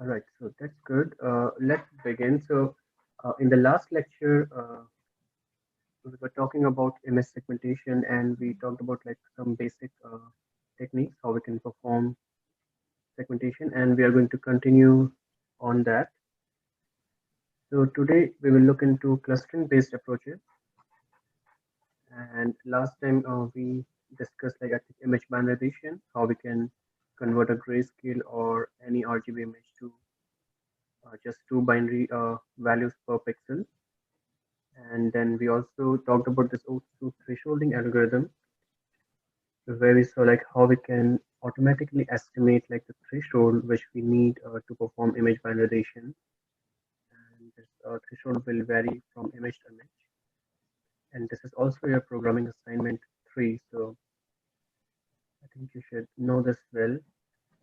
All right, so that's good. Let's begin. In the last lecture, we were talking about image segmentation, and we talked about like some basic techniques how we can perform segmentation, and we are going to continue on that. So today we will look into clustering-based approaches. And last time we discussed like I think image binarization, how we can convert a grayscale or any RGB image to just two binary values per pixel. And then we also talked about this O2 thresholding algorithm, where we saw like how we can automatically estimate like the threshold which we need to perform image binarization. And this threshold will vary from image to image. And this is also your programming assignment 3. So I think you should know this well.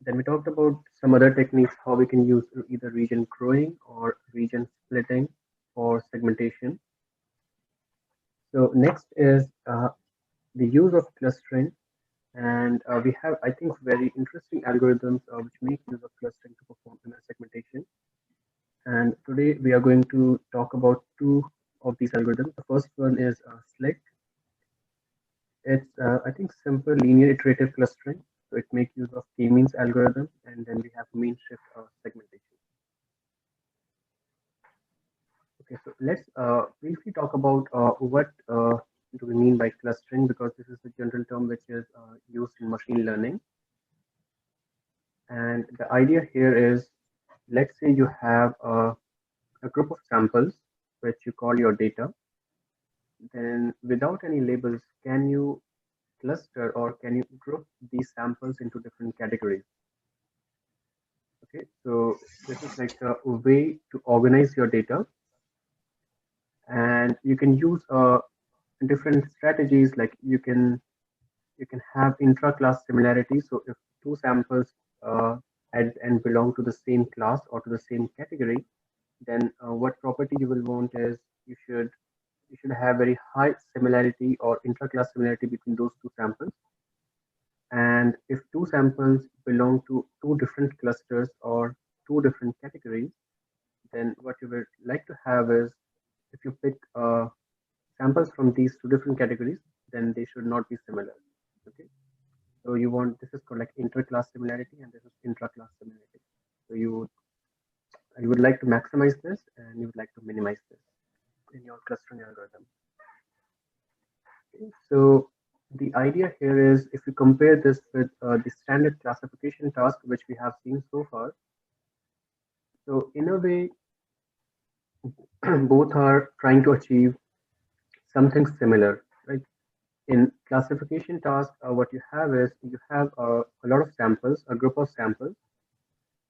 Then we talked about some other techniques, how we can use either region growing or region splitting for segmentation. So next is the use of clustering. And we have, I think, very interesting algorithms which make use of clustering to perform image segmentation. And today we are going to talk about two of these algorithms. The first one is SLIC. It's, I think, simple linear iterative clustering. So it makes use of k-means algorithm, and then we have mean shift segmentation. Okay, so let's briefly talk about what do we mean by clustering, because this is a general term which is used in machine learning. And the idea here is, let's say you have a group of samples which you call your data. Then without any labels, can you cluster or can you group these samples into different categories? Okay, so this is like a way to organize your data, and you can use different strategies. Like you can have intra-class similarity. So if two samples and belong to the same class or to the same category, then what property you will want is you should have very high similarity or intra-class similarity between those two samples. And if two samples belong to two different clusters or two different categories, then what you would like to have is, if you pick samples from these two different categories, then they should not be similar. Okay, so you want, this is called like inter-class similarity, and this is intra-class similarity. So you would like to maximize this, and you would like to minimize this in your clustering algorithm. Okay, so the idea here is, if you compare this with the standard classification task which we have seen so far, so in a way both are trying to achieve something similar, right? In classification task, what you have is you have a lot of samples, a group of samples,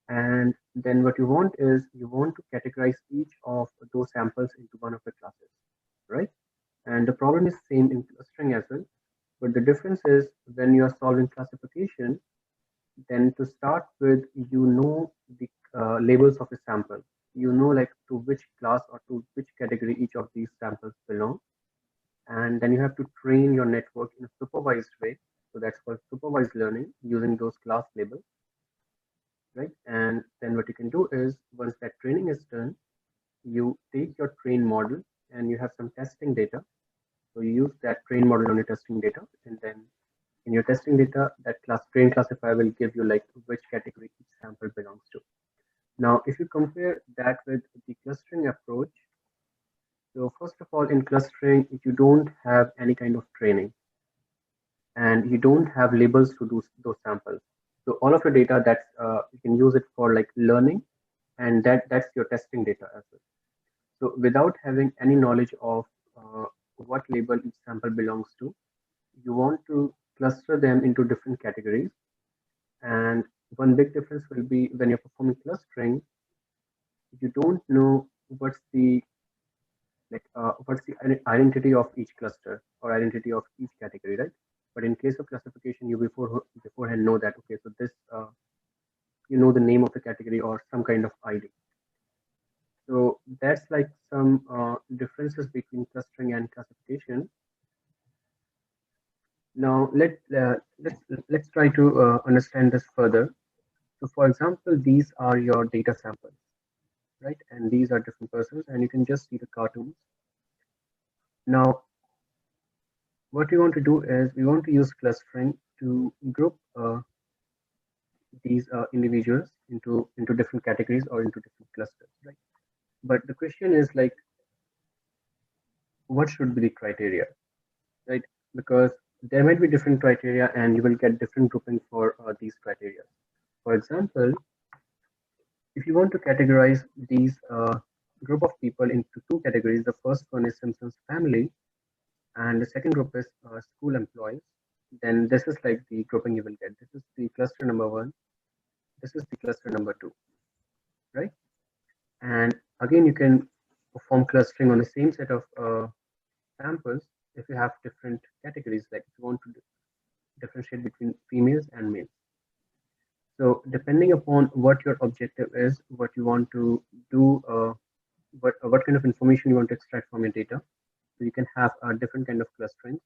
and then what you want is you want to categorize each of those samples into one of the classes, right? And the problem is same in clustering as well, but the difference is when you are solving classification, then to start with, you know the labels of a sample. You know like to which class or to which category each of these samples belong, and then you have to train your network in a supervised way. So that's called supervised learning using those class labels, right? And then what you can do is, once that training is done, you take your train model and you have some testing data. So you use that train model on your testing data, and then in your testing data, that train classifier will give you like which category each sample belongs to. Now, if you compare that with the clustering approach, so first of all, in clustering, you don't have any kind of training, and you don't have labels to do those samples. So all of your data, that's you can use it for like learning, and that's your testing data as well. So without having any knowledge of what label each sample belongs to, you want to cluster them into different categories. And one big difference will be when you're performing clustering, you don't know what's the identity of each cluster or identity of each category, right? But in case of classification, you beforehand know that, okay, so this you know the name of the category or some kind of ID. So that's like some differences between clustering and classification. Now let's try to understand this further. So for example, these are your data samples, right? And these are different persons, and you can just see the cartoons. Now, what we want to do is we want to use clustering to group these individuals into different categories or into different clusters, right? But the question is like, what should be the criteria, right? Because there might be different criteria, and you will get different grouping for these criteria. For example, if you want to categorize these group of people into two categories, the first one is Simpson's family, and the second group is school employees. Then this is like the grouping you will get. This is the cluster number one. This is the cluster number two, right? And again, you can perform clustering on the same set of samples if you have different categories, like if you want to differentiate between females and males. So depending upon what your objective is, what you want to do, what kind of information you want to extract from your data, so you can have a different kind of clustering.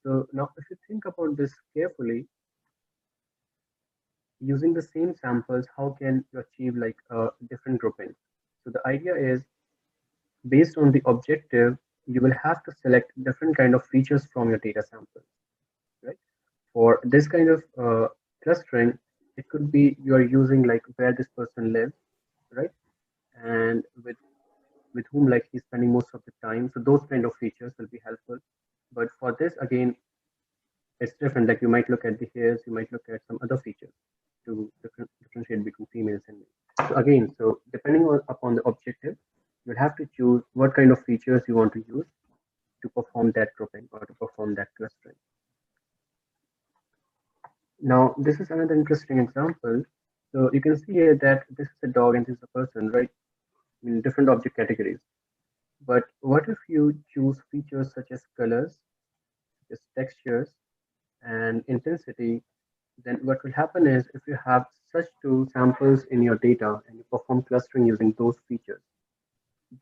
So now, if you think about this carefully, using the same samples, how can you achieve like a different grouping? So the idea is based on the objective, you will have to select different kind of features from your data samples, right? For this kind of clustering, it could be you are using like where this person lives, right? And with whom like he's spending most of the time. So those kind of features will be helpful. But for this again, it's different. Like you might look at the hairs, you might look at some other features to differentiate between females and males. So again, so depending upon the objective, you'll have to choose what kind of features you want to use to perform that grouping or to perform that clustering. Now, this is another interesting example. So you can see here that this is a dog and this is a person, right? In different object categories. But what if you choose features such as colors, such as textures, and intensity? Then what will happen is if you have such two samples in your data and you perform clustering using those features,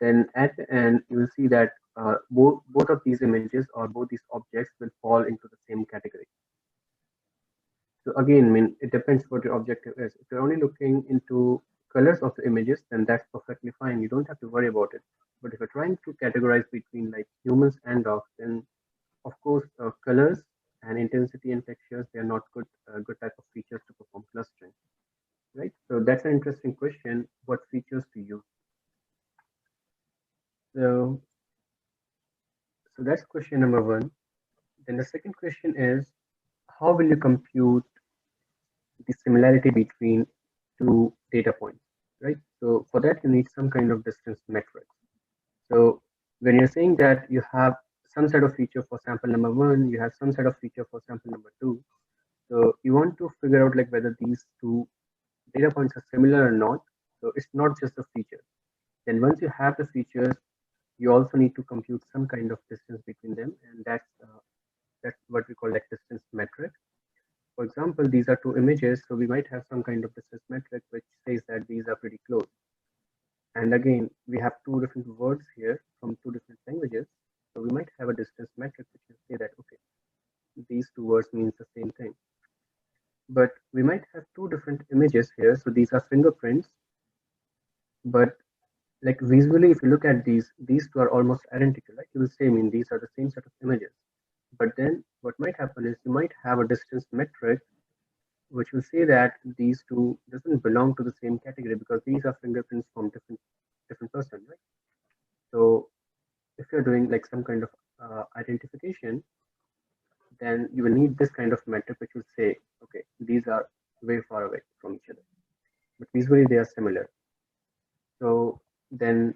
then at the end you will see that both of these images or both these objects will fall into the same category. So again, I mean, it depends what your objective is. If you're only looking into colors of the images, then that's perfectly fine. You don't have to worry about it. But if you're trying to categorize between like humans and dogs, then of course, colors and intensity and textures, they are not good type of features to perform clustering, right? So that's an interesting question. What features to use? So, so that's question number one. Then the second question is, how will you compute the similarity between two data points, right? So for that, you need some kind of distance metric. So when you're saying that you have some set of feature for sample number one, you have some set of feature for sample number two. So you want to figure out like whether these two data points are similar or not. So it's not just the feature. Then once you have the features, you also need to compute some kind of distance between them, and that's what we call like distance metric. For example, these are two images, so we might have some kind of distance metric which says that these are pretty close. And again, we have two different words here from two different languages, so we might have a distance metric which will say that okay, these two words means the same thing. But we might have two different images here, so these are fingerprints, but like visually, if you look at these two are almost identical, right? You will say, I mean, these are the same set of images. But then what might happen is you might have a distance metric which will say that these two doesn't belong to the same category because these are fingerprints from different person, right? So if you're doing like some kind of identification, then you will need this kind of metric which will say, okay, these are way far away from each other, but visually they are similar. So then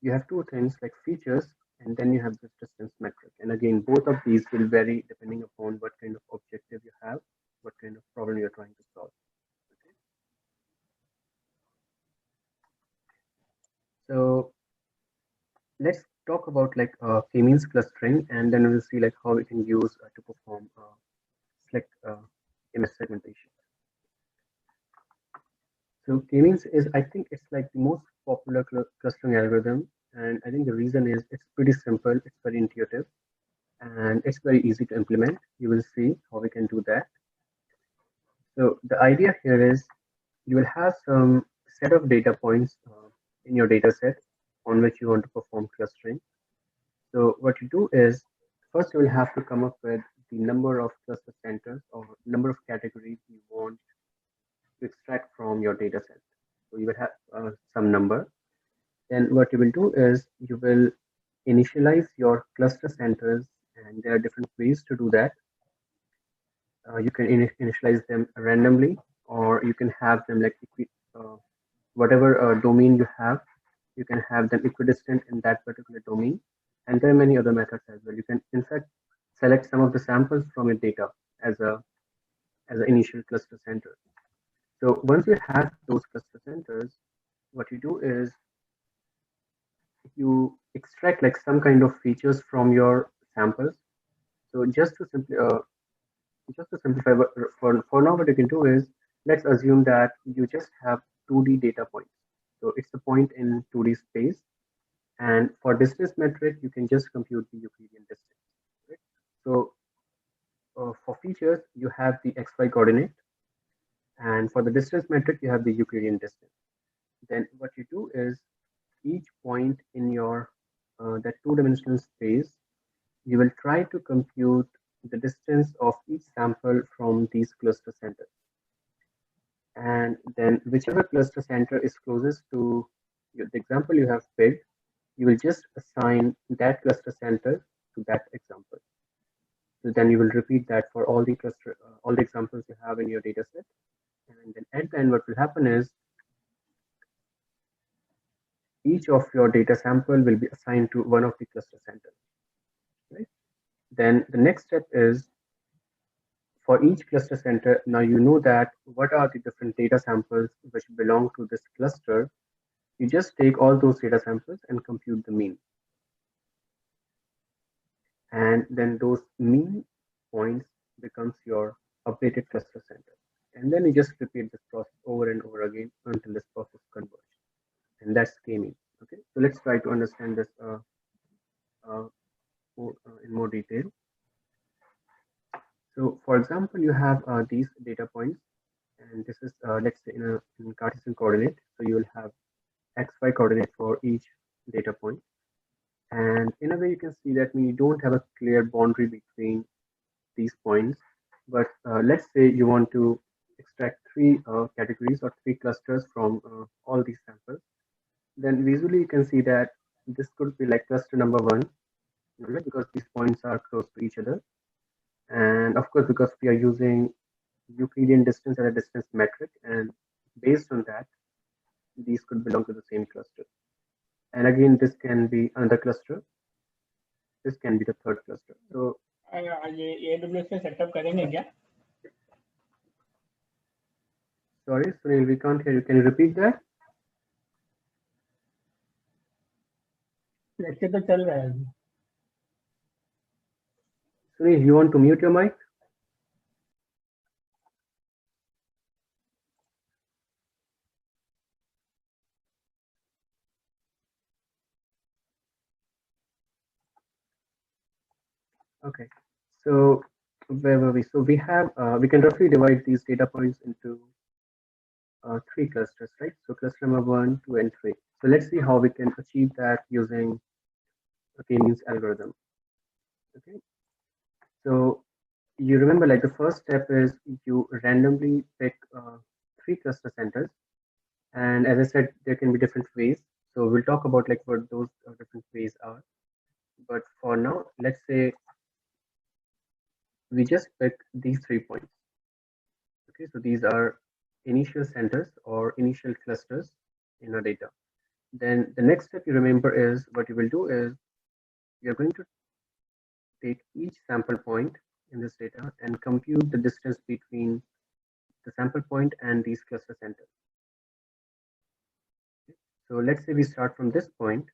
you have two things like features, and then you have this distance metric. And again, both of these will vary depending upon what kind of objective you have, what kind of problem you're trying to solve. Okay. So let's talk about like k-means clustering, and then we'll see like how we can use to perform select image segmentation. So k-means is, I think it's like the most popular clustering algorithm, and I think the reason is it's pretty simple, it's very intuitive, and it's very easy to implement. You will see how we can do that. So the idea here is you will have some set of data points in your data set on which you want to perform clustering. So what you do is first you will have to come up with the number of cluster centers or number of categories you want to extract from your data set. So you will have some number. Then what you will do is you will initialize your cluster centers, and there are different ways to do that. You can initialize them randomly, or you can have them like whatever domain you have, you can have them equidistant in that particular domain. And there are many other methods as well. You can in fact select some of the samples from your data as an initial cluster center. So once you have those cluster centers, what you do is you extract like some kind of features from your samples. So just to simplify, for now, what you can do is let's assume that you just have 2D data points. So it's a point in 2D space. And for distance metric, you can just compute the Euclidean distance. Right? So for features, you have the XY coordinate. And for the distance metric, you have the Euclidean distance. Then what you do is each point in your that two-dimensional space, you will try to compute the distance of each sample from these cluster centers. And then whichever cluster center is closest to the example you have picked, you will just assign that cluster center to that example. So then you will repeat that for all the examples you have in your data set. And then at the end, what will happen is each of your data sample will be assigned to one of the cluster centers. Right? Then the next step is for each cluster center, now you know that what are the different data samples which belong to this cluster. You just take all those data samples and compute the mean. And then those mean points becomes your updated cluster center. And then you just repeat this process over and over again until this process converges. And that's k-mean. Okay, so let's try to understand this in more detail. So for example, you have these data points, and this is let's say in Cartesian coordinate. So you will have xy coordinate for each data point. And in a way, you can see that we don't have a clear boundary between these points. But let's say you want to extract three categories or three clusters from all these samples. Then visually, you can see that this could be like cluster number one, right? Because these points are close to each other. And of course, because we are using Euclidean distance as a distance metric, and based on that, these could belong to the same cluster. And again, this can be another cluster. This can be the third cluster. So ये AWS में setup करेंगे क्या? Sorry, Sunil, we can't hear you. Can you repeat that? Lecture तो चल रहा है अभी. Sunil, you want to mute your mic? Okay. So where were we? So we have we can roughly divide these data points into three clusters, right? So cluster number 1, 2, and 3. So let's see how we can achieve that using a k-means algorithm. Okay. So you remember, like the first step is you randomly pick three cluster centers, and as I said, there can be different ways. So we'll talk about like what those different ways are. But for now, let's say we just pick these 3 points. Okay, so these are initial centers or initial clusters in our data. Then the next step you remember is what you will do is you're going to take each sample point in this data and compute the distance between the sample point and these cluster centers. So let's say we start from this point.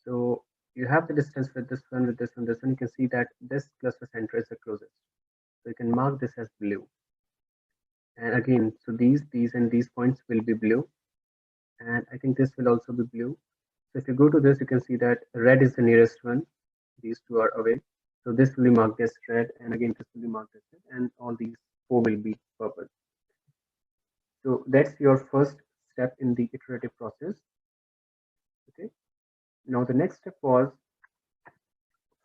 So you have the distance with this one, with this one, this one. You can see that this cluster center is the closest. So you can mark this as blue. And again, so these, and these points will be blue. And I think this will also be blue. So if you go to this, you can see that red is the nearest one. These two are away. So this will be marked as red, and again this will be marked as red, and all these 4 will be purple. So that's your first step in the iterative process. Okay. Now the next step was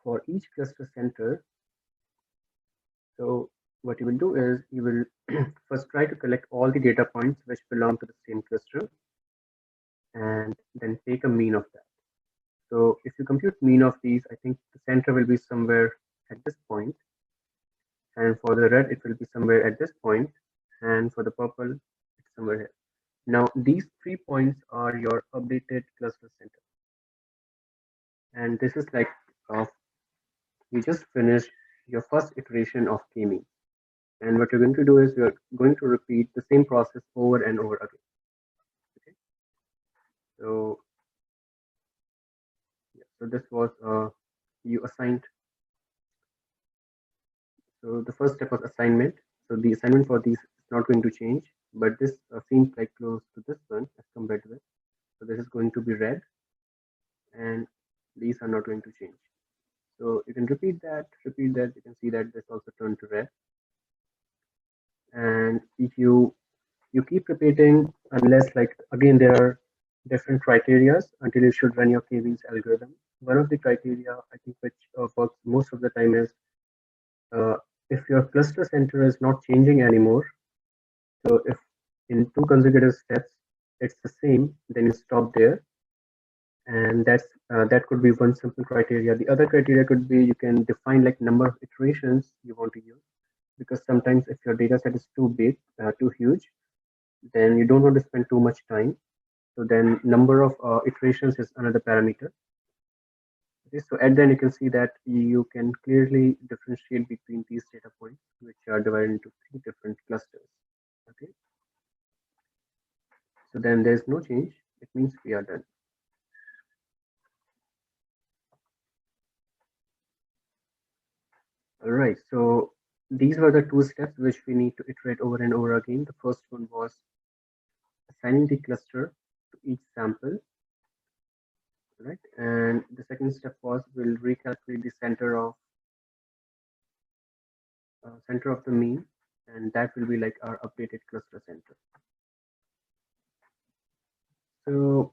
for each cluster center. So what you will do is you will first try to collect all the data points which belong to the same cluster and then take a mean of that. So if you compute mean of these, I think the center will be somewhere at this point, and for the red, it will be somewhere at this point, and for the purple, it's somewhere here. Now, these 3 points are your updated cluster center. And this is like you just finished your first iteration of k-mean. And what you're going to do is you're going to repeat the same process over and over again. Okay. So, yeah, so this was you assigned. So the first step was assignment. So the assignment for these is not going to change, but this seems like close to this one as compared to this. So this is going to be red, and these are not going to change. So you can repeat that. You can see that this also turned to red. And if you keep repeating unless like again there are different criterias until you should run your k-means algorithm. One of the criteria I think which works most of the time is uh, if your cluster center is not changing anymore. So if in two consecutive steps it's the same, then you stop there, and that could be one simple criteria. The other criteria could be you can define like number of iterations you want to use, because sometimes if your data set is too big, too huge, then you don't want to spend too much time. So then number of iterations is another parameter. Okay, so at the end you can see that you can clearly differentiate between these data points, which are divided into three different clusters. Okay, so then there's no change. It means we are done. All right, so these were the two steps which we need to iterate over and over again. The first one was assigning the cluster to each sample, right? And the second step was we'll recalculate the center of the mean, and that will be like our updated cluster center. So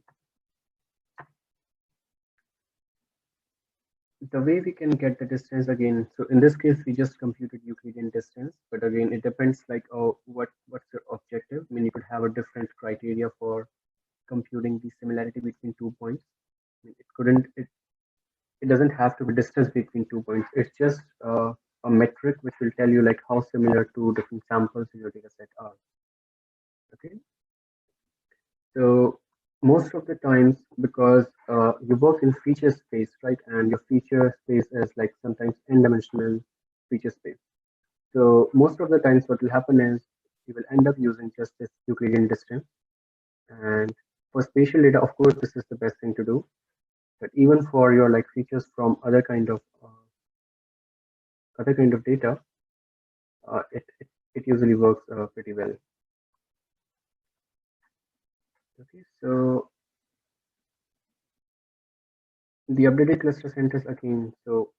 the way we can get the distance again, so in this case we just computed Euclidean distance, but again it depends like what's your objective. I mean, you could have a different criteria for computing the similarity between 2 points. I mean, it doesn't have to be distance between 2 points. It's just a metric which will tell you like how similar two different samples in your data set are. Okay, so most of the times, because you work in feature space, right, and your feature space is like sometimes n-dimensional feature space. So most of the times what will happen is you will end up using just this Euclidean distance. And for spatial data, of course, this is the best thing to do. But even for your like features from other kind of data, it usually works pretty well. Okay, so the updated cluster centers again. So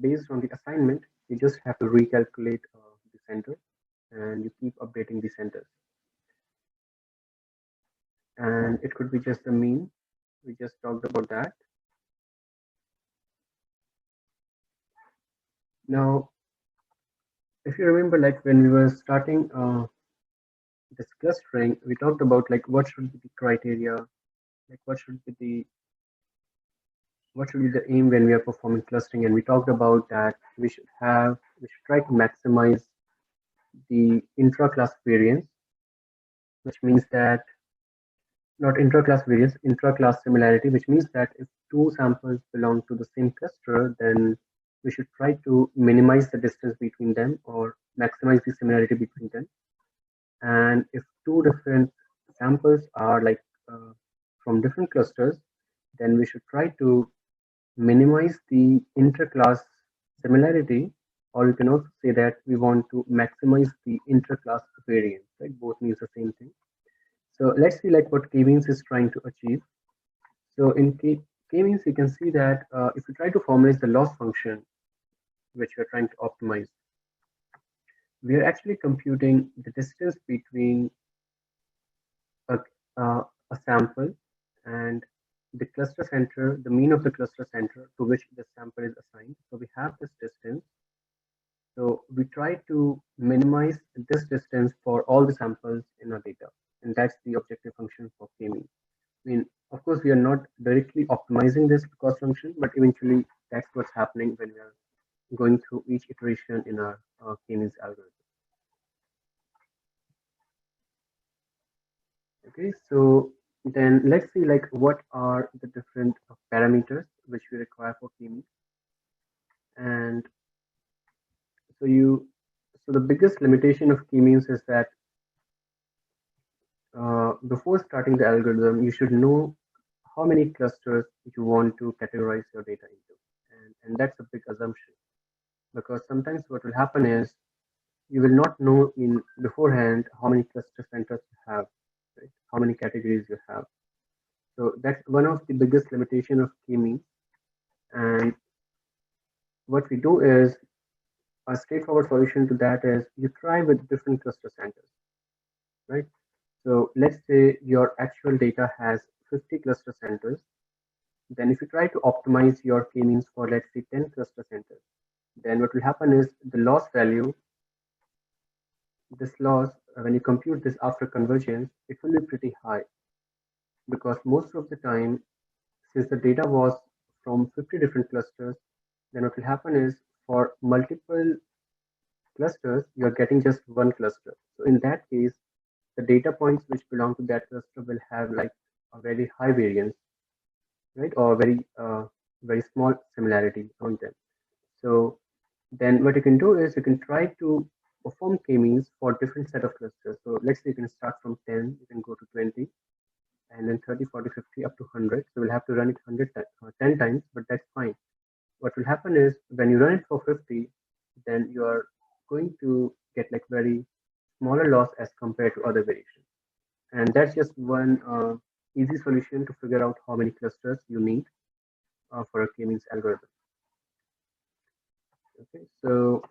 based on the assignment, you just have to recalculate the center, and you keep updating the centers. And it could be just the mean. We just talked about that. Now, if you remember, like when we were starting this clustering, we talked about like what should be the criteria, like what should be the aim when we are performing clustering, and we talked about that we should try to maximize the intra-class variance, which means that not intra-class variance, intra-class similarity, which means that if two samples belong to the same cluster, then we should try to minimize the distance between them or maximize the similarity between them. And if two different samples are like from different clusters, then we should try to minimize the inter-class similarity, or you can also say that we want to maximize the inter-class variance, right? Both means the same thing. So let's see like what k-means is trying to achieve. So in k-means, you can see that if you try to formalize the loss function, which we're trying to optimize, we are actually computing the distance between a sample and the cluster center, the mean of the cluster center to which the sample is assigned. So we have this distance. So we try to minimize this distance for all the samples in our data. And that's the objective function for k-mean. I mean, of course, we are not directly optimizing this cost function, but eventually that's what's happening when we are going through each iteration in our k-means algorithm. Okay, so then let's see like what are the different parameters which we require for k-means. And so so the biggest limitation of k-means is that before starting the algorithm, you should know how many clusters you want to categorize your data into. And that's a big assumption because sometimes what will happen is you will not know in beforehand how many cluster centers you have, right? How many categories you have. So that's one of the biggest limitation of k-means. And what we do is a straightforward solution to that is you try with different cluster centers, right? So let's say your actual data has 50 cluster centers. Then if you try to optimize your k-means for let's say 10 cluster centers, then what will happen is the loss value, this loss, when you compute this after convergence, it will be pretty high because most of the time, since the data was from 50 different clusters, then what will happen is for multiple clusters, you're getting just one cluster. So in that case, the data points which belong to that cluster will have like a very high variance, right? Or very small similarity on them. So then what you can do is you can try to perform k-means for different set of clusters. So let's say you can start from 10, you can go to 20, and then 30, 40, 50 up to 100. So we'll have to run it 10 times, but that's fine. What will happen is when you run it for 50, then you are going to get like very smaller loss as compared to other variations. And that's just one easy solution to figure out how many clusters you need for a k-means algorithm. Okay, so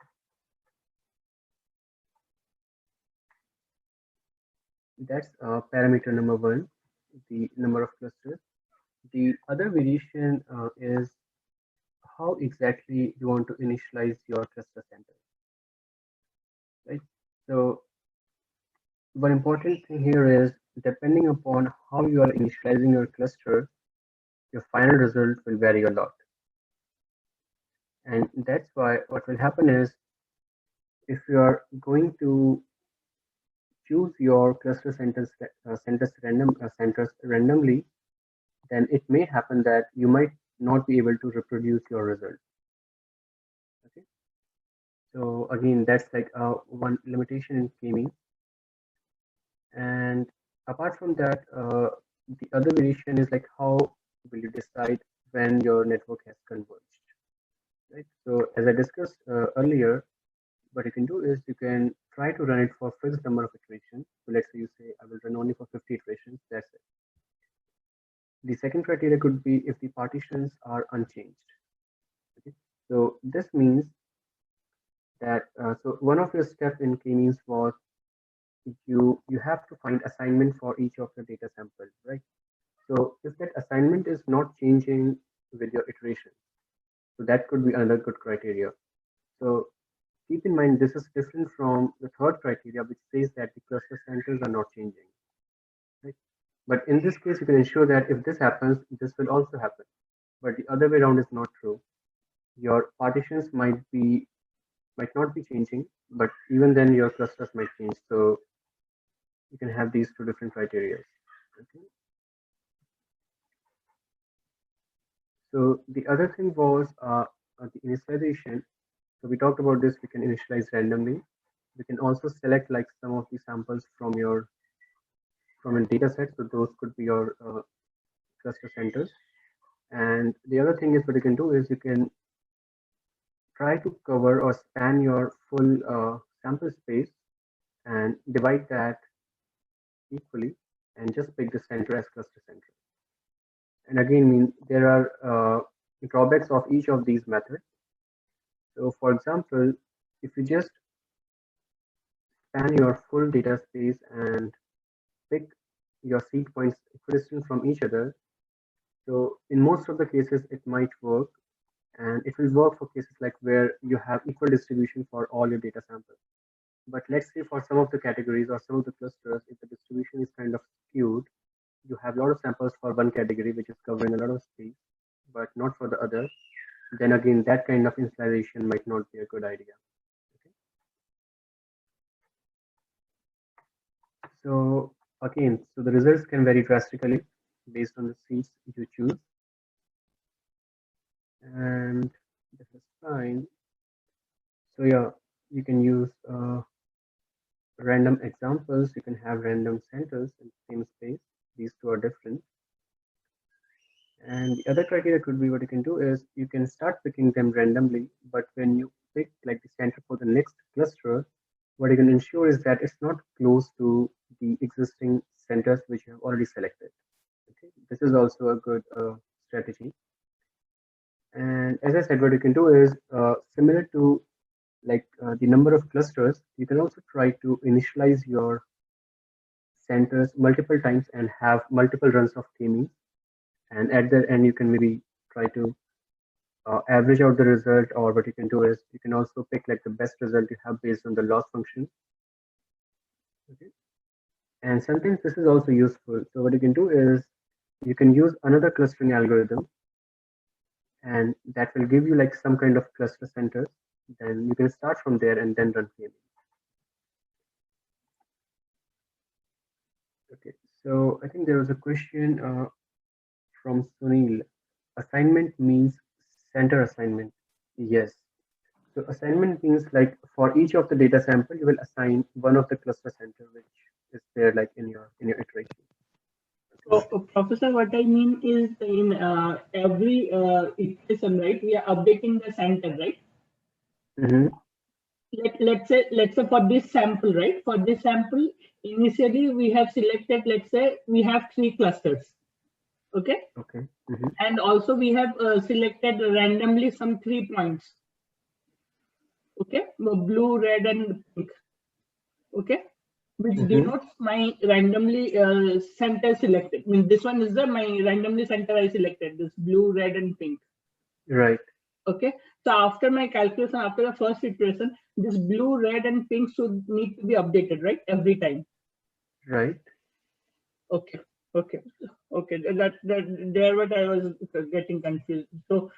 that's parameter number one, the number of clusters. The other variation is how exactly you want to initialize your cluster center, right? So one important thing here is depending upon how you are initializing your cluster, your final result will vary a lot. And that's why what will happen is if you are going to choose your cluster centers randomly, then it may happen that you might not be able to reproduce your result. Okay. So again, that's like one limitation in k-means. And apart from that, the other variation is like how will you decide when your network has converged, right? So as I discussed earlier, what you can do is you can try to run it for fixed number of iterations. So let's say you say I will run only for 50 iterations. That's it. The second criteria could be if the partitions are unchanged. Okay? So this means that so one of your steps in k-means was you have to find assignment for each of the data samples, right? So if that assignment is not changing with your iteration, so that could be another good criteria. So keep in mind this is different from the third criteria, which says that the cluster centers are not changing, right? But in this case, you can ensure that if this happens, this will also happen. But the other way around is not true. Your partitions might not be changing, but even then your clusters might change. So you can have these two different criteria. Okay. So the other thing was the initialization. So we talked about this. We can initialize randomly. We can also select like some of the samples from a data set. So those could be your cluster centers. And the other thing is what you can do is you can try to cover or span your full sample space and divide that equally and just pick the center as cluster center. And again, mean there are drawbacks of each of these methods. So for example, if you just span your full data space and pick your seed points equidistant from each other. So in most of the cases, it might work, and it will work for cases like where you have equal distribution for all your data samples. But let's say for some of the categories or some of the clusters, if the distribution is kind of skewed, you have a lot of samples for one category, which is covering a lot of space, but not for the other, then again, that kind of initialization might not be a good idea. Okay? So again, so the results can vary drastically based on the seeds you choose, and this is fine. So yeah, you can use random examples. You can have random centers in the same space. These two are different. And the other criteria could be what you can do is you can start picking them randomly, but when you pick like the center for the next cluster, what you can ensure is that it's not close to the existing centers which you have already selected. Okay, this is also a good strategy. And as I said, what you can do is similar to like the number of clusters, you can also try to initialize your centers multiple times and have multiple runs of k-means. And at the end, you can maybe try to average out the result, or what you can do is you can also pick like the best result you have based on the loss function. Okay. And sometimes this is also useful. So what you can do is you can use another clustering algorithm, and that will give you like some kind of cluster centers. Then you can start from there and then run k-means. Okay, so I think there was a question from Sunil. Assignment means center assignment. Yes. So assignment means like for each of the data sample, you will assign one of the cluster center, which is there like in your iteration. So, Professor, what I mean is in every iteration, right, we are updating the center, right? Mm-hmm. Let's say for this sample, right? For this sample, initially we have selected, let's say we have 3 clusters, okay? Okay. Mm-hmm. And also we have selected randomly some 3 points, okay? Blue, red, and pink, okay? Which Mm-hmm. denotes my randomly center selected. I mean, this one is the my randomly center I selected, this blue, red, and pink. Right. Okay, so after my calculation, after the first iteration, this blue, red, and pink should need to be updated, right? Every time. Right. Okay, okay, okay. That there what I was getting confused. So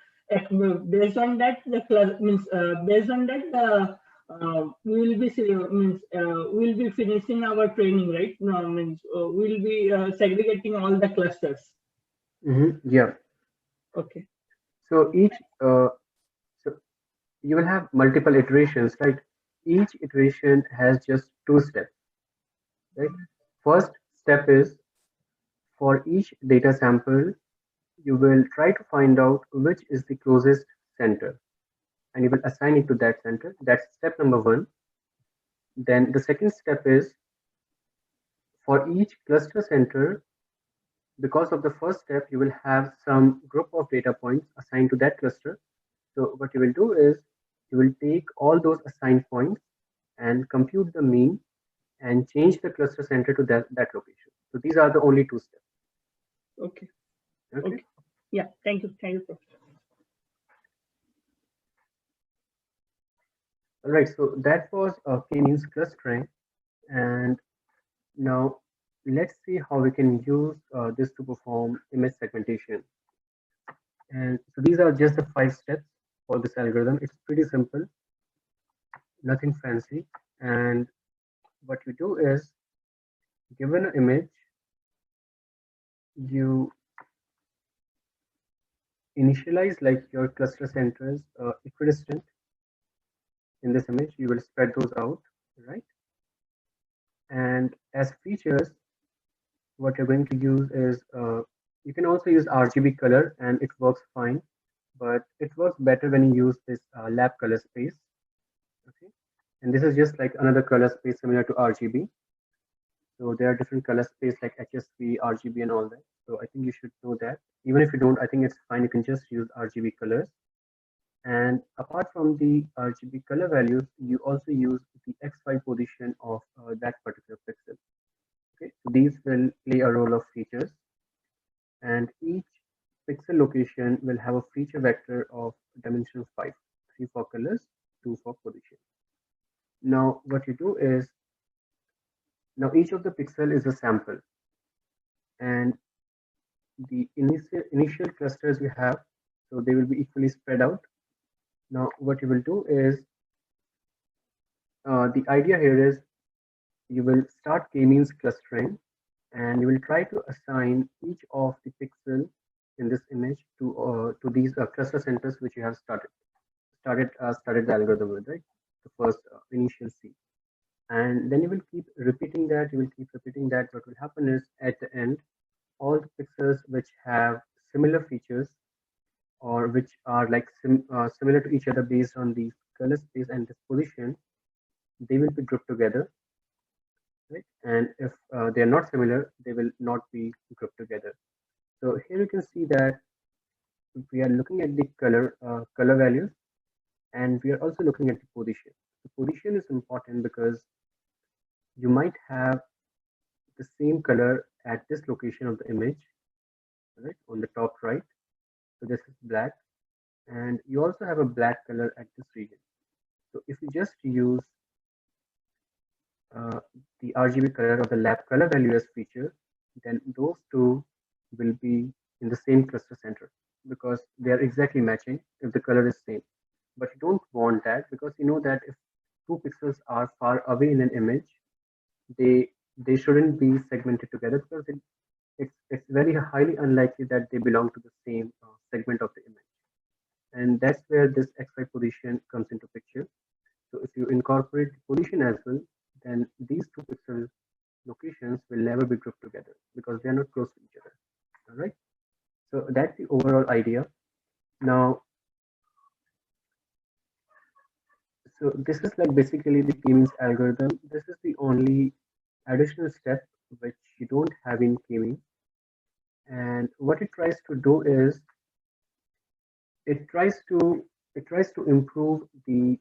based on that, the class means based on that the we will be means we will be finishing our training, right? No, means we will be segregating all the clusters. Mm-hmm. Yeah. Okay. So so you will have multiple iterations, right? Each iteration has just two steps, right? First step is for each data sample, you will try to find out which is the closest center, and you will assign it to that center. That's step number one. Then the second step is for each cluster center, because of the first step, you will have some group of data points assigned to that cluster. So what you will do is you will take all those assigned points and compute the mean and change the cluster center to that location. So these are the only two steps. Okay. Okay. Okay. Yeah. Thank you. Thank you, Professor. All right. So that was k-means clustering, and now let's see how we can use this to perform image segmentation. And so these are just the 5 steps for this algorithm. It's pretty simple, nothing fancy. And what you do is, given an image, you initialize like your cluster centers equidistant. In this image, you will spread those out, right? And as features, what you're going to use is you can also use RGB color, and it works fine, but it works better when you use this lab color space. Okay, and this is just like another color space similar to RGB. So there are different color space like HSV, RGB, and all that. So I think you should know that. Even if you don't, I think it's fine. You can just use RGB colors. And apart from the RGB color values, you also use the XY position of that particular pixel. Okay, so these will play a role of features, and each pixel location will have a feature vector of dimension 5, 3 for colors, 2 for position. Now, what you do is, now each of the pixel is a sample, and the initial clusters you have, so they will be equally spread out. Now, what you will do is, the idea here is you will start k-means clustering, and you will try to assign each of the pixel in this image to these cluster centers which you have started the algorithm with, right? The first initial C, and then you will keep repeating that. You will keep repeating that. What will happen is at the end, all the pixels which have similar features or which are like similar to each other based on the color space and disposition, they will be grouped together, right? And if they are not similar, they will not be grouped together. So here you can see that we are looking at the color values, and we are also looking at the position. The position is important because you might have the same color at this location of the image, right, on the top right. So this is black, and you also have a black color at this region. So if you just use uh, the RGB color or the lab color value as feature, then those two will be in the same cluster center because they are exactly matching if the color is same. But you don't want that because you know that if two pixels are far away in an image, they they shouldn't be segmented together because it's very highly unlikely that they belong to the same segment of the image. And that's where this XY position comes into picture. So if you incorporate the position as well, then these two pixel locations will never be grouped together because they are not close to each other. All right. So that's the overall idea. Now, so this is like basically the k-means algorithm. This is the only additional step which you don't have in k-means. And what it tries to do is it tries to it tries to improve the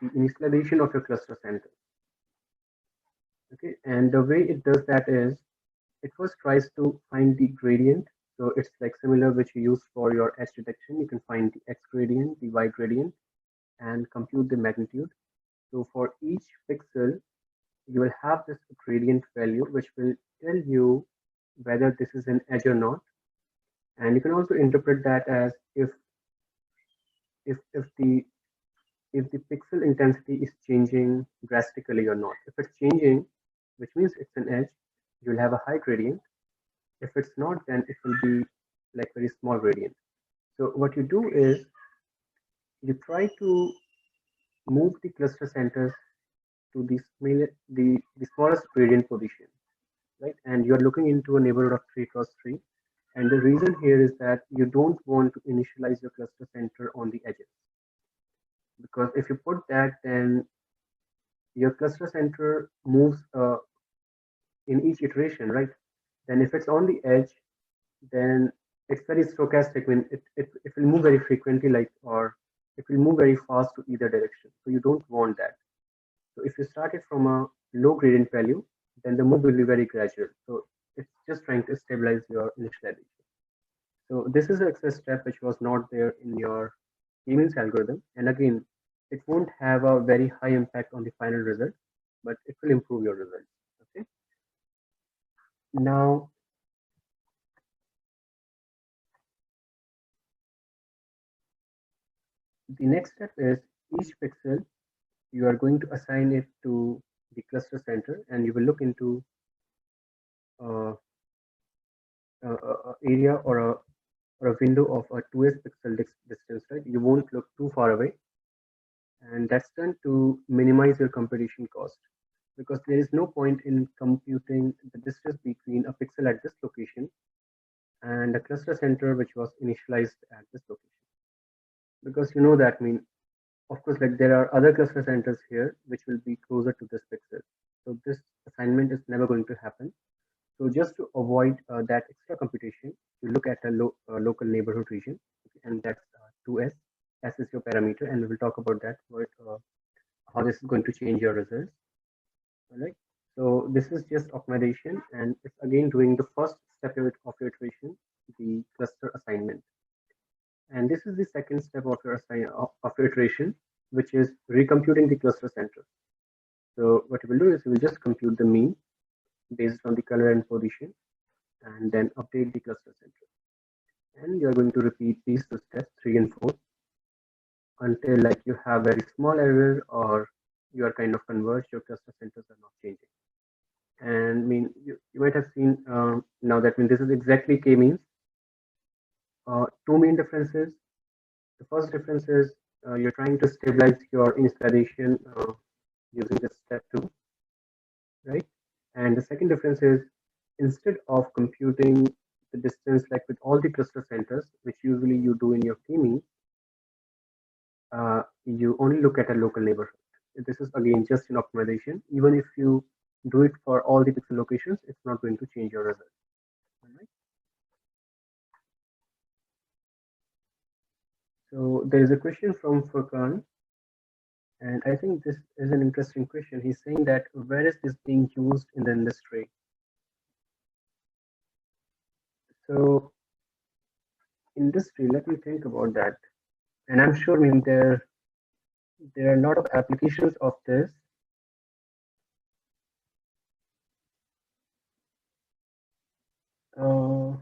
initialization of your cluster center. Okay, and the way it does that is it first tries to find the gradient. So it's like similar which you use for your edge detection. You can find the x gradient, the y gradient, and compute the magnitude. So for each pixel, you will have this gradient value, which will tell you whether this is an edge or not. And you can also interpret that as if if the if the pixel intensity is changing drastically or not. If it's changing, which means it's an edge, you'll have a high gradient. If it's not, then it will be like very small gradient. So what you do is you try to move the cluster centers to the smallest gradient position, right? And you're looking into a neighborhood of 3 cross 3. And the reason here is that you don't want to initialize your cluster center on the edges because if you put that, then your cluster center moves in each iteration, right? Then if it's on the edge, then it's very stochastic. When it will move very frequently, like or it will move very fast to either direction. So you don't want that. So if you start it from a low gradient value, then the move will be very gradual. So it's just trying to stabilize your initialization. So this is a success step which was not there in your k-means algorithm. And again, it won't have a very high impact on the final result, but it will improve your results. Okay. Now, the next step is each pixel you are going to assign it to the cluster center, and you will look into uh, area or a window of a 2s pixel distance, right? You won't look too far away, and that's done to minimize your computation cost because there is no point in computing the distance between a pixel at this location and a cluster center which was initialized at this location because you know that mean of course like there are other cluster centers here which will be closer to this pixel, so this assignment is never going to happen. So just to avoid that extra computation, you look at a local neighborhood region, okay, and that's 2s. S is your parameter, and we will talk about that, how this is going to change your results. All right. So this is just optimization, and it's again doing the first step of your iteration, the cluster assignment. And this is the second step of your iteration, which is recomputing the cluster center. So what you will do is you will just compute the mean based on the color and position, and then update the cluster center. And you're going to repeat these two steps, 3 and 4, until like you have very small error or you are kind of converged, your cluster centers are not changing. And I mean, you might have seen now that this is exactly k-means. Two main differences. The first difference is you're trying to stabilize your initialization using this step 2, right? And the second difference is instead of computing the distance like with all the cluster centers, which usually you do in your k-means, you only look at a local neighborhood. This is again just an optimization. Even if you do it for all the pixel locations, it's not going to change your result. All right. So there is a question from Furkan, and I think this is an interesting question. He's saying that where is this being used in the industry? So industry, let me think about that. And I'm sure, I mean, there are a lot of applications of this. Uh,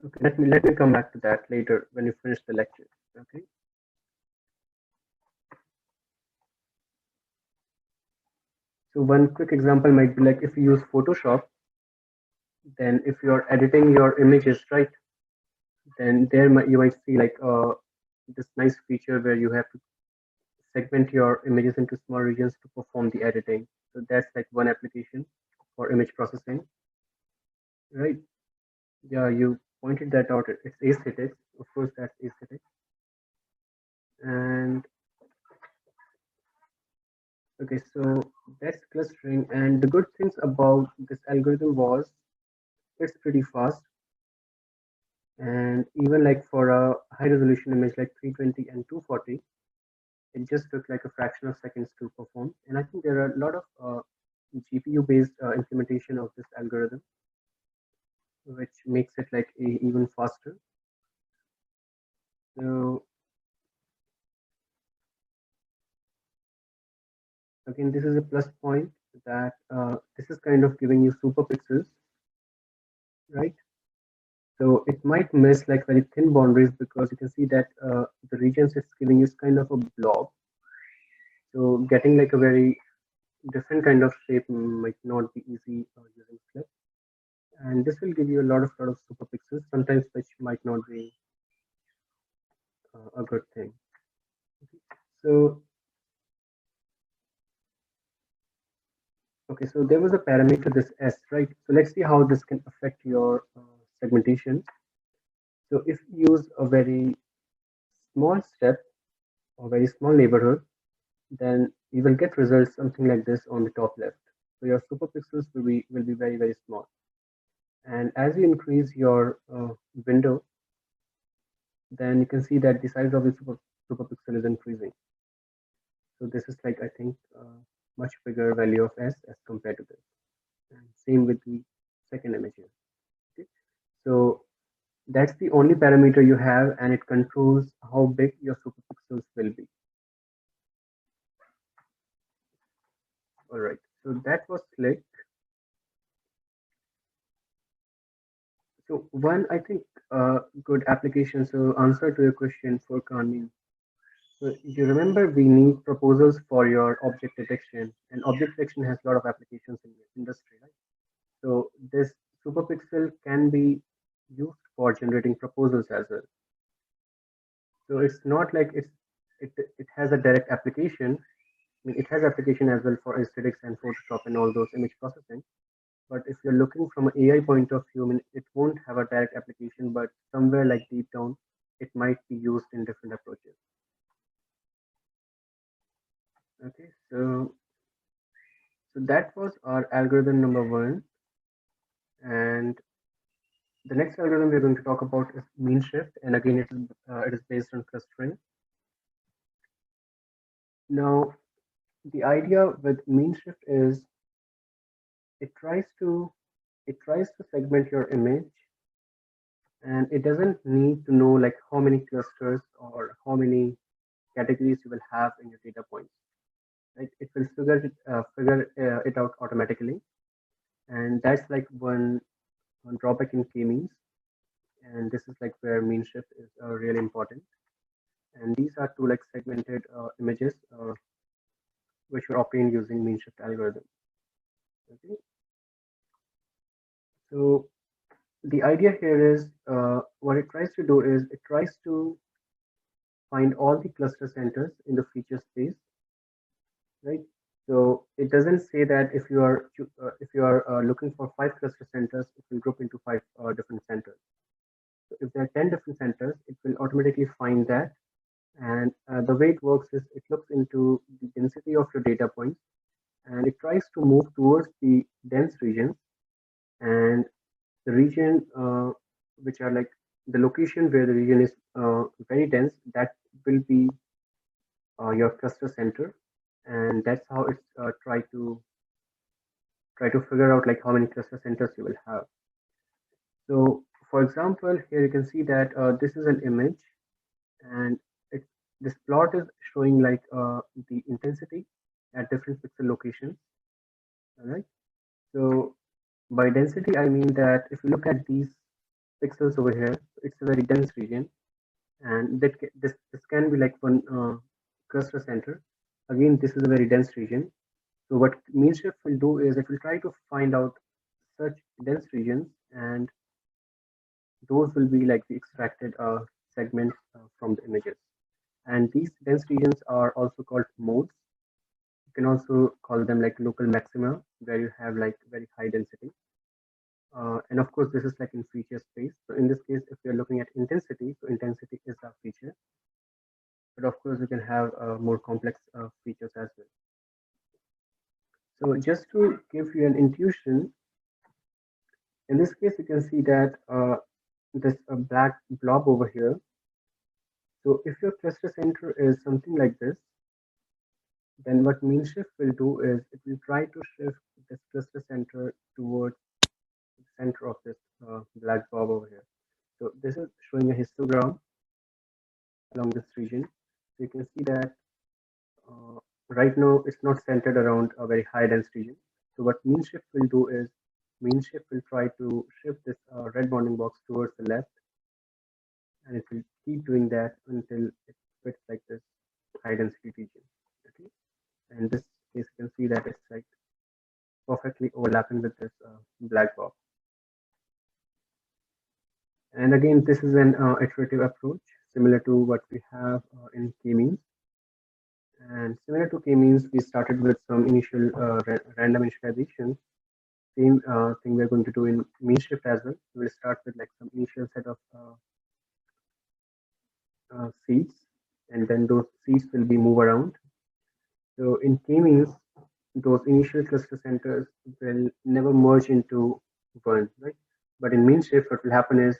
okay, let me come back to that later when you finish the lecture. Okay. So one quick example might be like if you use Photoshop, then if you're editing your images, right, then you might see like this nice feature where you have to segment your images into small regions to perform the editing. So that's like one application for image processing, right? Yeah, you pointed that out. It's aesthetics, of course, that's aesthetics. And okay, so that's clustering. And the good things about this algorithm was it's pretty fast. And even like for a high resolution image like 320 and 240, it just took like a fraction of seconds to perform. And I think there are a lot of GPU based implementation of this algorithm, which makes it like even faster. So again, this is a plus point that this is kind of giving you super pixels, right? So it might miss like very thin boundaries because you can see that the regions it's giving is kind of a blob. So getting like a very different kind of shape might not be easy using Flip. And this will give you a lot of super pixels, sometimes which might not be a good thing. So okay, so there was a parameter this S, right? So let's see how this can affect your segmentation. So if you use a very small step or very small neighborhood, then you will get results something like this on the top left. So your super pixels will be very small. And as you increase your window, then you can see that the size of the super pixel is increasing. So this is like I think much bigger value of S as compared to this. And same with the second image here. Okay. So that's the only parameter you have, and it controls how big your superpixels will be. All right. So that was slick. So one, I think, good application. So answer to your question for Kanmin. So you remember we need proposals for your object detection, and object detection has a lot of applications in the industry, right? So this superpixel can be used for generating proposals as well. So it's not like it has a direct application. I mean, it has application as well for aesthetics and Photoshop and all those image processing. But if you're looking from an AI point of view, I mean, it won't have a direct application, but somewhere like deep down, it might be used in different approaches. Okay, so that was our algorithm number one, and The next algorithm we're going to talk about is mean shift, and again, it is based on clustering. Now, the idea with mean shift is it tries to it tries to segment your image, and it doesn't need to know like how many clusters or how many categories you will have in your data points. Right? It will figure it out automatically, and that's like one drawback in k-means, and this is like where mean shift is really important. And these are two like segmented images which were obtained using mean shift algorithm. Okay, so the idea here is what it tries to do is it tries to find all the cluster centers in the feature space, right? So it doesn't say that if you are looking for 5 cluster centers, it will group into 5 different centers. So if there are 10 different centers, it will automatically find that. And the way it works is it looks into the density of your data points, and it tries to move towards the dense regions, and the region which are like the location where the region is very dense, that will be your cluster center, and that's how it's try to figure out like how many cluster centers you will have. So for example, here you can see that this is an image, and it this plot is showing like the intensity at different pixel locations. All right. So by density, I mean that if you look at these pixels over here, it's a very dense region, and this can be like one cluster center. Again, this is a very dense region. So what Meanshift will do is it will try to find out such dense regions, and those will be like the extracted segments from the images. And these dense regions are also called modes. You can also call them like local maxima, where you have like very high density. And of course, this is like in feature space. So in this case, if we are looking at intensity, so intensity is a feature. But of course, you can have more complex features as well. So just to give you an intuition, in this case, you can see that this black blob over here. So if your cluster center is something like this, then what mean shift will do is it will try to shift this cluster center towards the center of this black blob over here. So this is showing a histogram along this region. So you can see that uh, right now it's not centered around a very high dense region. So what mean shift will do is mean shift will try to shift this red bounding box towards the left, and it will keep doing that until it fits like this high density region. Okay, and this case you can see that it's like perfectly overlapping with this black box. And again, this is an iterative approach similar to what we have in k-means. And similar to k-means, we started with some initial random initialization. Same thing we're going to do in mean shift as well. We'll start with like some initial set of seeds, and then those seeds will be move around. So in k-means, those initial cluster centers will never merge into one, right? But in mean shift, what will happen is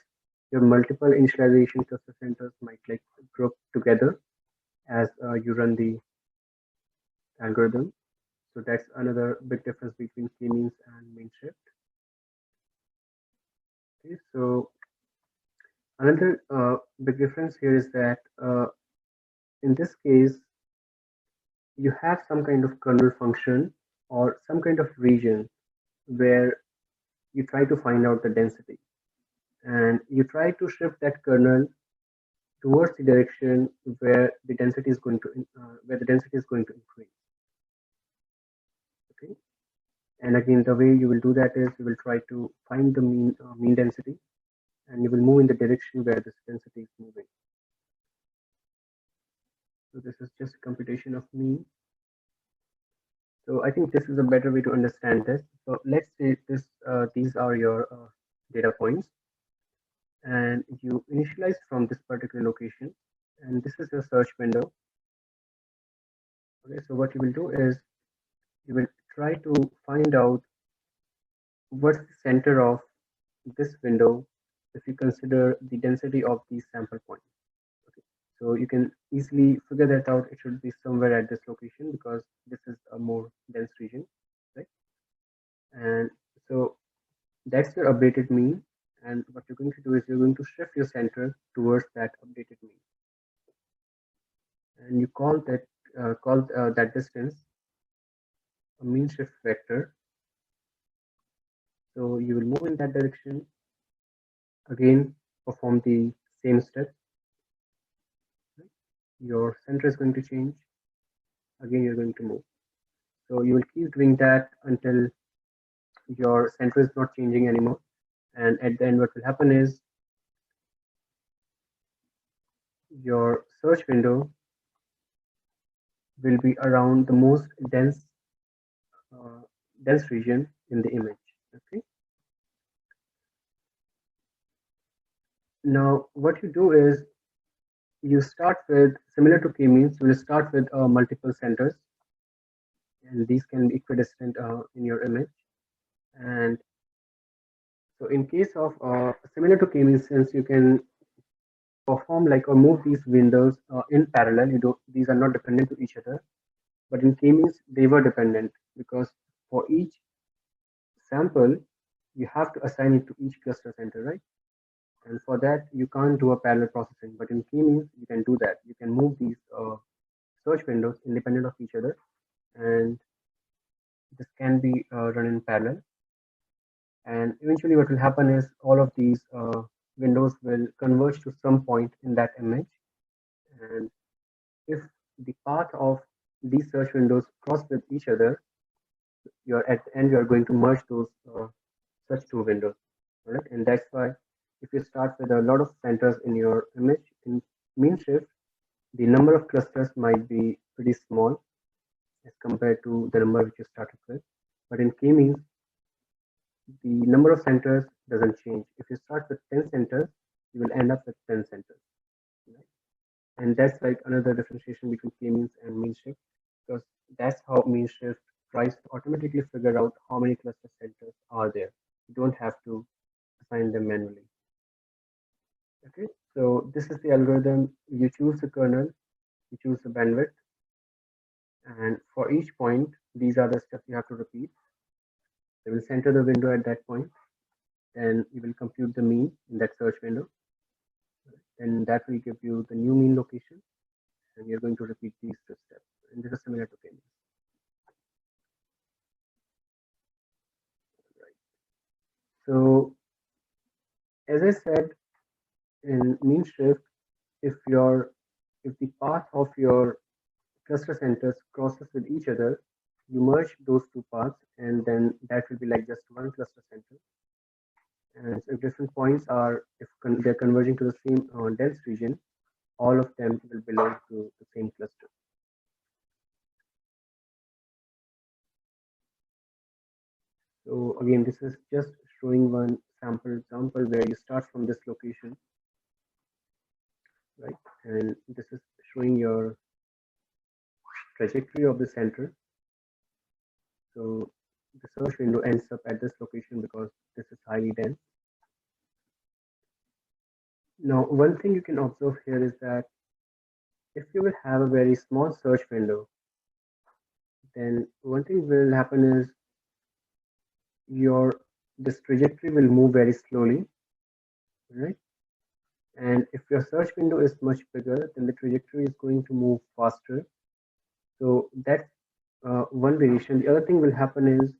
your multiple initialization cluster centers might like group together as you run the algorithm. So that's another big difference between k-means and mean shift. Okay, so another big difference here is that in this case, you have some kind of kernel function or some kind of region where you try to find out the density, and you try to shift that kernel towards the direction where the density is going to increase. Okay, and again, the way you will do that is you will try to find the mean density, and you will move in the direction where this density is moving. So this is just a computation of mean. So I think this is a better way to understand this. So let's say these are your data points, and you initialize from this particular location, and this is your search window. Okay, so what you will do is you will try to find out what's the center of this window if you consider the density of these sample points. Okay. So you can easily figure that out. It should be somewhere at this location because this is a more dense region, right? And so that's your updated mean. And what you're going to do is you're going to shift your center towards that updated mean. And you call that distance a mean shift vector. So you will move in that direction. Again, perform the same steps. Right? Your center is going to change. Again, you're going to move. So you will keep doing that until your center is not changing anymore. And at the end, what will happen is your search window will be around the most uh, dense region in the image. Okay. Now, what you do is you start with similar to k-means. You will start with multiple centers, and these can be equidistant in your image. And so, in case of similar to k-means, since you can perform like or move these windows in parallel, you don't. These are not dependent to each other. But in k-means, they were dependent because for each sample, you have to assign it to each cluster center, right? And for that, you can't do a parallel processing. But in k-means, you can do that. You can move these search windows independent of each other, and this can be run in parallel. And eventually, what will happen is all of these windows will converge to some point in that image. And if the path of these search windows cross with each other, you're at the end, you're going to merge those such two windows. All right. And that's why if you start with a lot of centers in your image in mean shift, the number of clusters might be pretty small as compared to the number which you started with. But in k-means, the number of centers doesn't change. If you start with 10 centers, you will end up with 10 centers. Right? And that's like another differentiation between k-means and mean shift, because that's how mean shift tries to automatically figure out how many cluster centers are there. You don't have to assign them manually. Okay, so this is the algorithm. You choose the kernel, you choose the bandwidth, and for each point, these are the steps you have to repeat. You will center the window at that point, then you will compute the mean in that search window. Then that will give you the new mean location, and you're going to repeat these two steps. And this is similar to k-means. Right. So, as I said, in mean shift, if the path of your cluster centers crosses with each other, you merge those two paths, and then that will be like just one cluster center. And if different points are, if they're converging to the same dense region, all of them will belong to the same cluster. So again, this is just showing one sample example where you start from this location, right? And this is showing your trajectory of the center. So the search window ends up at this location because this is highly dense. Now, one thing you can observe here is that if you will have a very small search window, then one thing will happen is your this trajectory will move very slowly, right? And if your search window is much bigger, then the trajectory is going to move faster. So that's one variation. The other thing will happen is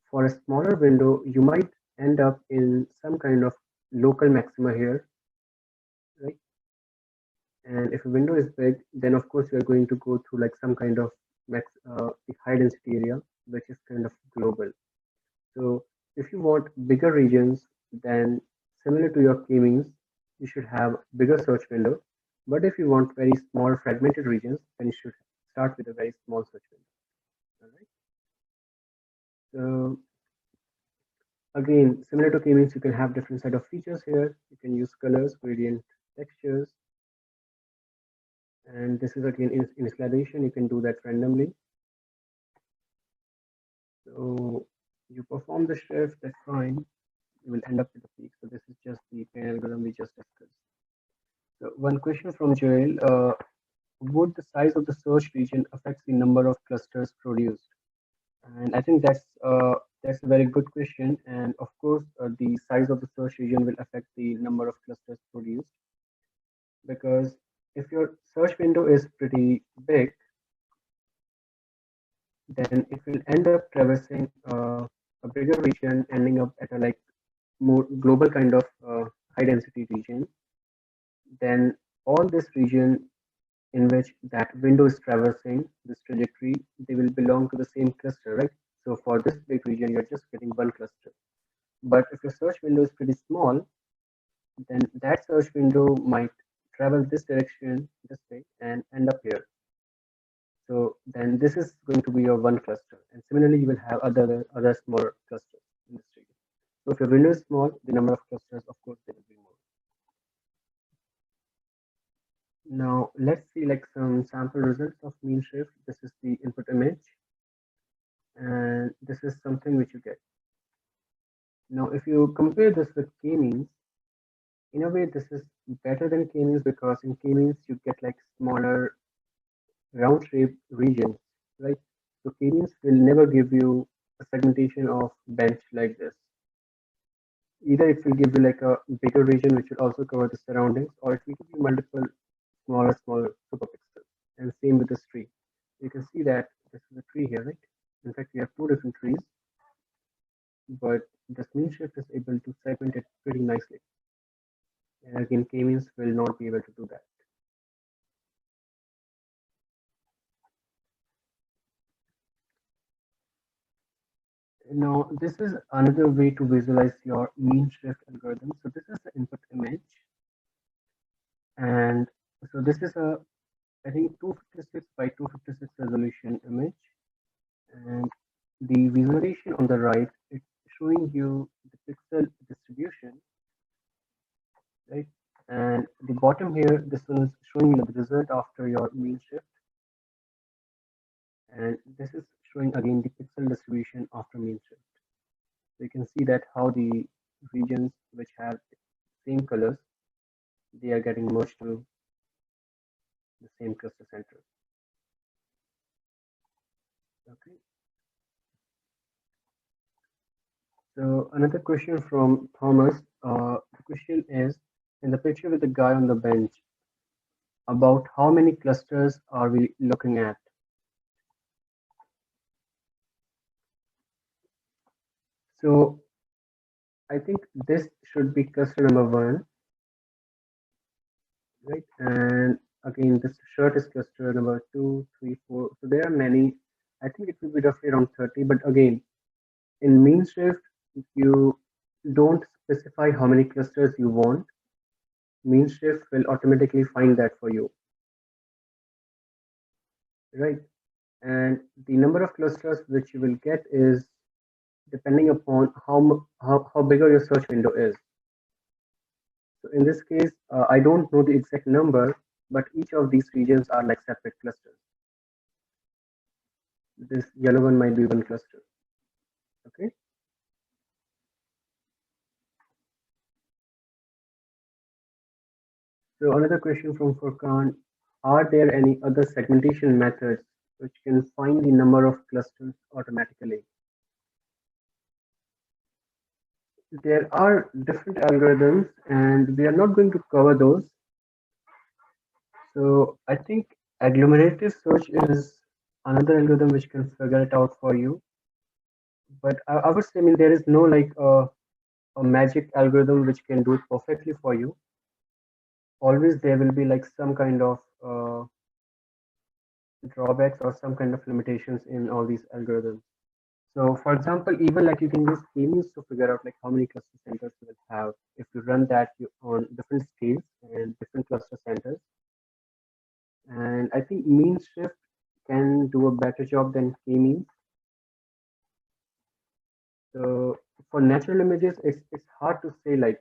for a smaller window, you might end up in some kind of local maxima here, right? And if a window is big, then of course you're going to go through like some kind of high density area, which is kind of global. So if you want bigger regions, then similar to your k-means, you should have bigger search window. But if you want very small fragmented regions, then you should start with a very small search window. All right. So again, similar to k-means, you can have different set of features here. You can use colors, gradient, textures, and this is again initialization. You can do that randomly. So you perform the shift, that's fine. you will end up with a peak. So this is just the plain algorithm we just discussed. So one question from Joel, would the size of the search region affect the number of clusters produced? And I think that's a very good question. And of course, the size of the search region will affect the number of clusters produced, because if your search window is pretty big, then it will end up traversing a bigger region, ending up at a like more global kind of high density region. Then all this region in which that window is traversing this trajectory, they will belong to the same cluster, right? So for this big region, you're just getting one cluster. But if your search window is pretty small, then that search window might travel this direction, this way, and end up here. So then this is going to be your one cluster. And similarly, you will have other smaller clusters in this region. So if your window is small, the number of clusters, of course, they will be more. Now let's see like some sample results of mean shift. This is the input image, and this is something which you get. Now, if you compare this with k-means, in a way, this is better than k-means because in k-means you get like smaller round-shaped regions, right? So k-means will never give you a segmentation of bench like this. Either it will give you like a bigger region which will also cover the surroundings, or it will give you multiple smaller superpixels. And same with this tree. You can see that this is a tree here, right? In fact, we have two different trees, but the mean shift is able to segment it pretty nicely. And again, k-means will not be able to do that. Now, this is another way to visualize your mean shift algorithm. So this is the input image. And so this is a, I think 256 by 256 resolution image. And the visualization on the right, it's showing you the pixel distribution, right? And the bottom here, this one is showing you the result after your mean shift. And this is showing again the pixel distribution after mean shift. So you can see that how the regions which have same colors, they are getting merged to the same cluster center. Okay. So another question from Thomas. The question is, in the picture with the guy on the bench, about how many clusters are we looking at? So I think this should be cluster number one, right? And again, this shirt is cluster number two, three, four. So there are many. I think it will be roughly around 30. But again, in mean shift, you don't specify how many clusters you want. Mean shift will automatically find that for you, right? And the number of clusters which you will get is depending upon how bigger your search window is. So in this case, I don't know the exact number, but each of these regions are like separate clusters. This yellow one might be one cluster. Okay. So another question from Furkan: are there any other segmentation methods which can find the number of clusters automatically? There are different algorithms, and we are not going to cover those. So I think agglomerative search is another algorithm which can figure it out for you. But I would say, I mean, there is no like a magic algorithm which can do it perfectly for you. Always there will be like some kind of drawbacks or some kind of limitations in all these algorithms. So for example, even like you can use k-means to figure out like how many cluster centers you will have if you run that on different scales and different cluster centers. And I think mean shift can do a better job than k-means. So for natural images, it's hard to say like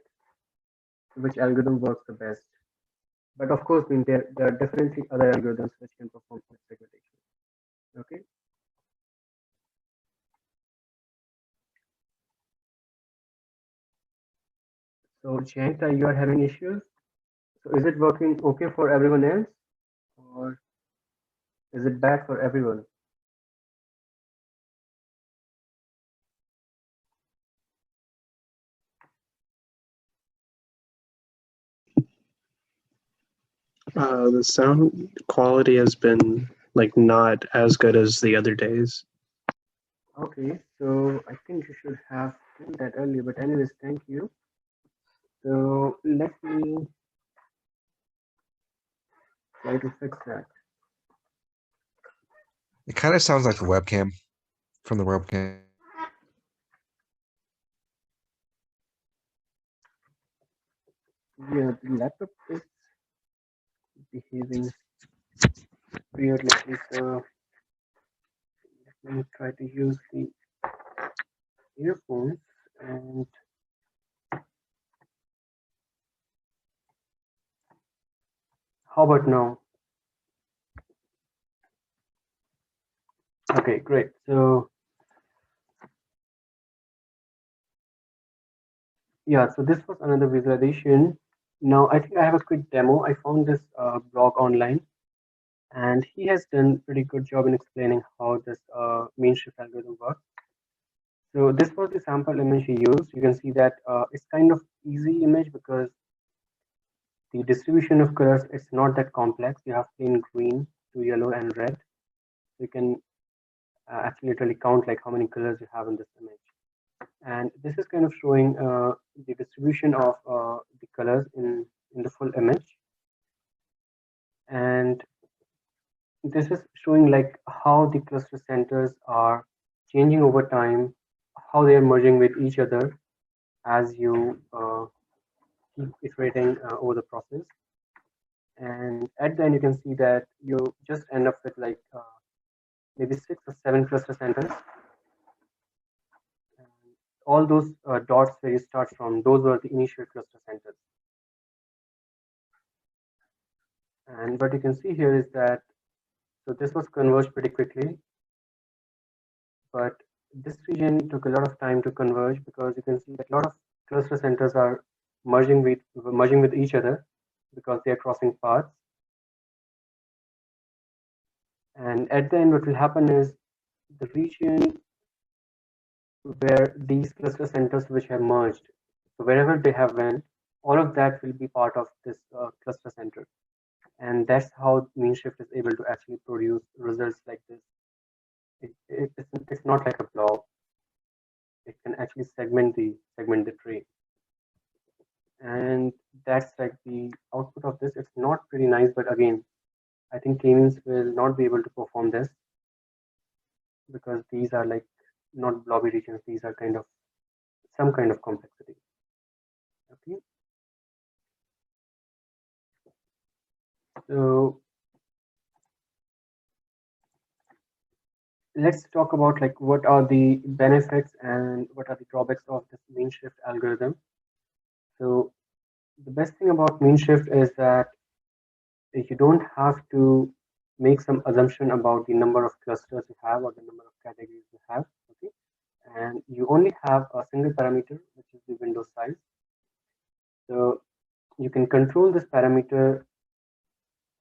which algorithm works the best. But of course, I mean, there are definitely other algorithms which can perform this segmentation. Okay. So Jayanta, you are having issues. So is it working okay for everyone else, or is it bad for everyone? The sound quality has been like not as good as the other days. Okay, so I think you should have done that earlier, but anyways, thank you. So let me try to fix that. It kind of sounds like the webcam from the webcam. Yeah, the laptop is behaving weirdly, so let me try to use the earphones. And how about now? Okay, great. So yeah, so this was another visualization. Now I think I have a quick demo. I found this blog online, and he has done pretty good job in explaining how this mean shift algorithm works. So this was the sample image he used. You can see that it's kind of easy image because the distribution of colors is not that complex. You have plain green to yellow and red. You can actually literally count like how many colors you have in this image. And this is kind of showing the distribution of the colors in the full image. And this is showing like how the cluster centers are changing over time, how they are merging with each other as you keep iterating over the process. And at the end, you can see that you just end up with like maybe 6 or 7 cluster centers. And all those dots where you start from, those were the initial cluster centers. And what you can see here is that, so this was converged pretty quickly, but this region took a lot of time to converge because you can see that a lot of cluster centers are merging with each other because they are crossing paths. And at the end, what will happen is the region where these cluster centers which have merged, so wherever they have went, all of that will be part of this cluster center. And that's how mean shift is able to actually produce results like this. It's not like a blob. It can actually segment the tree. And that's like the output of this. It's not pretty nice, but again, I think k-means will not be able to perform this because these are like not blobby regions. These are kind of some kind of complexity. Okay. So let's talk about like what are the benefits and what are the drawbacks of this mean shift algorithm. So the best thing about mean shift is that you don't have to make some assumption about the number of clusters you have or the number of categories you have. Okay, and you only have a single parameter, which is the window size. So you can control this parameter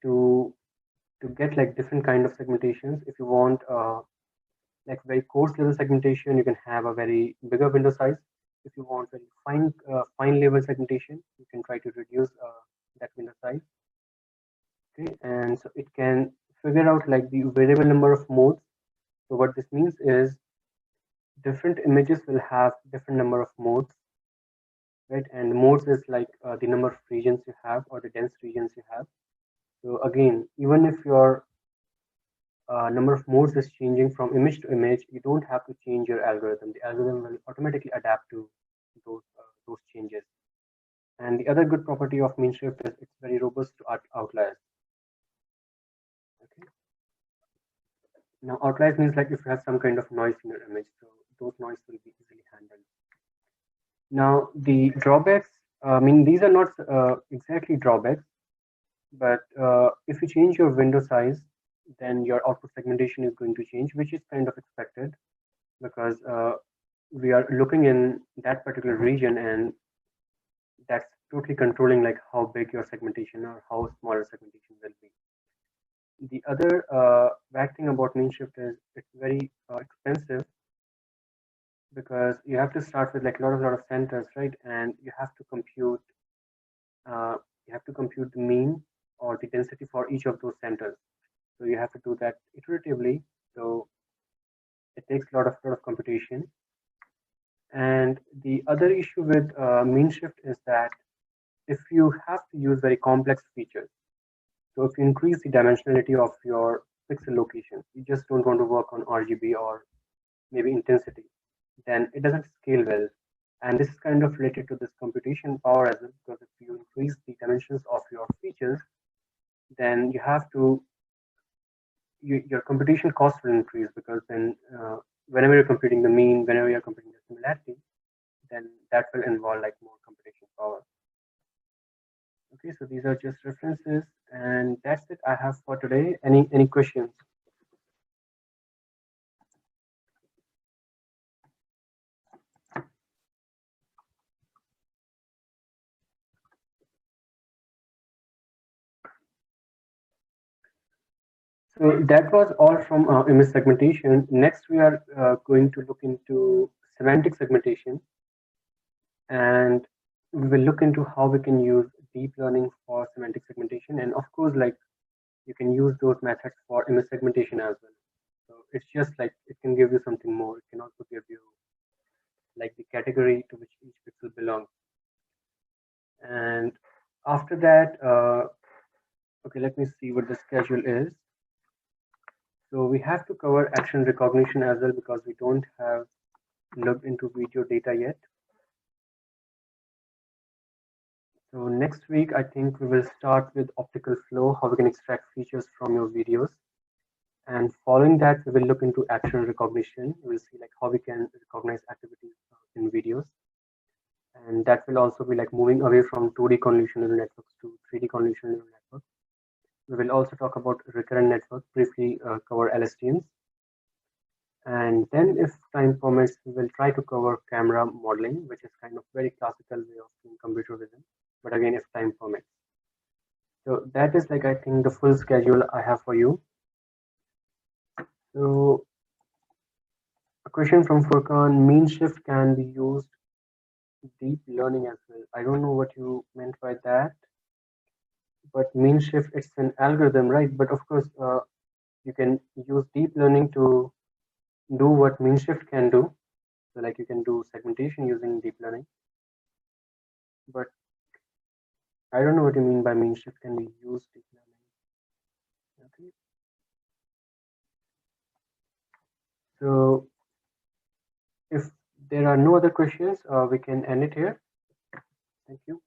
to get like different kind of segmentations. If you want like very coarse level segmentation, you can have a very bigger window size. If you want very fine level segmentation, you can try to reduce that window size. Okay, and so it can figure out like the variable number of modes. So what this means is different images will have different number of modes, right? And modes is like the number of regions you have or the dense regions you have. So again, even if your number of modes is changing from image to image, you don't have to change your algorithm. The algorithm will automatically adapt to those changes. And the other good property of mean shift is it's very robust to outliers. Okay. Now outliers means like if you have some kind of noise in your image, so those noise will be easily handled. Now the drawbacks, I mean these are not exactly drawbacks, but if you change your window size, then your output segmentation is going to change, which is kind of expected because we are looking in that particular region and that's totally controlling like how big your segmentation or how small your segmentation will be. The other bad thing about mean shift is it's very expensive because you have to start with like a lot of centers, right? And uh, you have to compute the mean or the density for each of those centers. So you have to do that iteratively. So it takes a lot of computation. And the other issue with mean shift is that if you have to use very complex features, so if you increase the dimensionality of your pixel locations, you just don't want to work on RGB or maybe intensity, then it doesn't scale well. And this is kind of related to this computation power as well, because if you increase the dimensions of your features, then you have to, your computation cost will increase because then whenever you're computing the mean, whenever you're computing the similarity, then that will involve like more computation power. Okay, so these are just references, and that's it I have for today. Any questions? So that was all from image segmentation. Next, we are going to look into semantic segmentation, and we will look into how we can use deep learning for semantic segmentation. And of course, like you can use those methods for image segmentation as well. So it's just like it can give you something more. It can also give you like the category to which each pixel belongs. And after that, okay, let me see what the schedule is. So we have to cover action recognition as well because we don't have looked into video data yet. So next week, I think we will start with optical flow, how we can extract features from your videos. And following that, we will look into action recognition. We'll see like how we can recognize activities in videos. And that will also be like moving away from 2D convolutional neural networks to 3D convolutional neural networks. We will also talk about recurrent network, briefly cover LSTMs. And then if time permits, we will try to cover camera modeling, which is kind of very classical way of doing computer vision. But again, if time permits. So that is like, I think the full schedule I have for you. So a question from Furkan, mean shift can be used deep learning as well. I don't know what you meant by that, but mean shift, it's an algorithm, right? But of course, you can use deep learning to do what mean shift can do. So like you can do segmentation using deep learning, but I don't know what you mean by mean shift can be used deep learning. Okay. So if there are no other questions, we can end it here. Thank you.